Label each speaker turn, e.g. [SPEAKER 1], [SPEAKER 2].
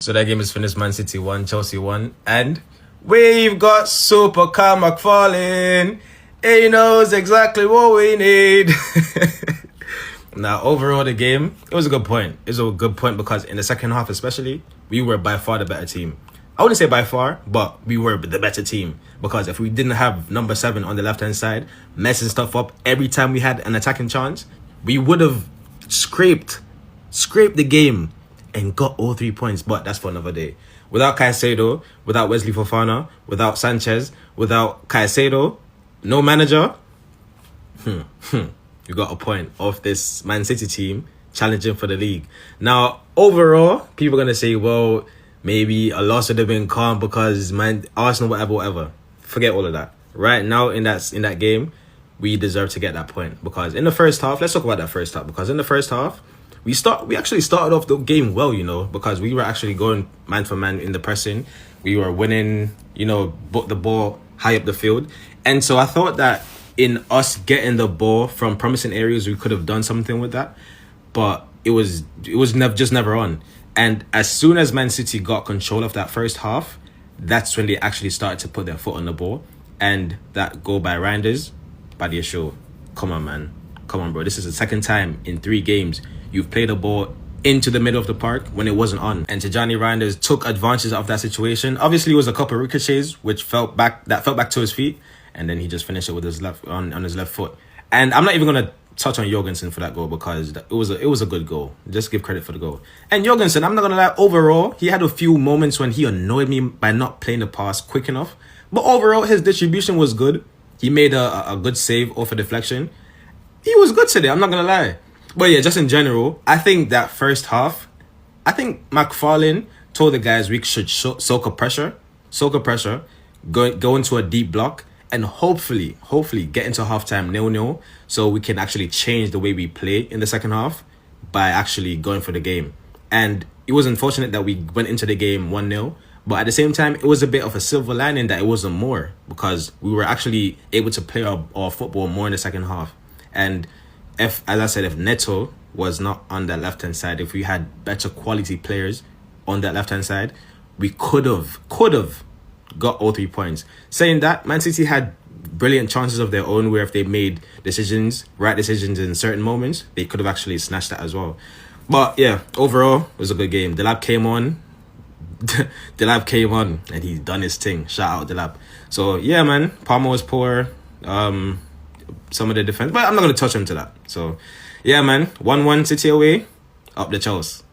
[SPEAKER 1] So that game is finished. Man City 1, Chelsea 1. And we've got Super Car McFarlane. He knows exactly what we need. Now, overall, the game, it was a good point. It was a good point because in the second half especially, we were by far the better team. I wouldn't say by far, but we were the better team. Because if we didn't have number 7 on the left-hand side, messing stuff up every time we had an attacking chance, we would have scraped the game and got all 3 points. But that's for another day. Without Caicedo, without Wesley Fofana, without Sanchez, without Caicedo, no manager, you got a point of this Man City team challenging for the league. Now, overall, people are going to say, well, maybe a loss would have been calm because Arsenal, whatever. Forget all of that. Right now, in that game, we deserve to get that point. Because in the first half, let's talk about that first half. Because in the first half, we actually started off the game well, because we were actually going man for man in the pressing. We were winning, the ball high up the field. And so I thought that in us getting the ball from promising areas, we could have done something with that. But it was never on. And as soon as Man City got control of that first half, that's when they actually started to put their foot on the ball. And that goal by Reinders, Badia Shaw. Come on, man. Come on, bro. This is the second time in 3 games you've played the ball into the middle of the park when it wasn't on. And Tijjani Reinders took advantage of that situation. Obviously, it was a couple of ricochets which fell back to his feet. And then he just finished it with his left on his left foot. And I'm not even gonna touch on Jorgensen for that goal because it was a good goal. Just give credit for the goal. And Jorgensen, I'm not gonna lie, overall, he had a few moments when he annoyed me by not playing the pass quick enough. But overall, his distribution was good. He made a good save off a deflection. He was good today, I'm not gonna lie. But yeah, just in general, I think that first half, I think McFarlane told the guys we should soak up pressure, go into a deep block, and hopefully get into halftime 0-0 so we can actually change the way we play in the second half by actually going for the game. And it was unfortunate that we went into the game 1-0, but at the same time, it was a bit of a silver lining that it wasn't more because we were actually able to play our football more in the second half. And as I said, if Neto was not on that left-hand side, if we had better quality players on that left-hand side, we could have got all 3 points. Saying that, Man City had brilliant chances of their own where if they made right decisions in certain moments, they could have actually snatched that as well. But yeah, overall, it was a good game. Delap came on. And he's done his thing. Shout out Delap. So yeah, man, Palmer was poor. Some of the defense, but I'm not going to touch into that. So yeah, man, 1-1 City away, up the Chelsea.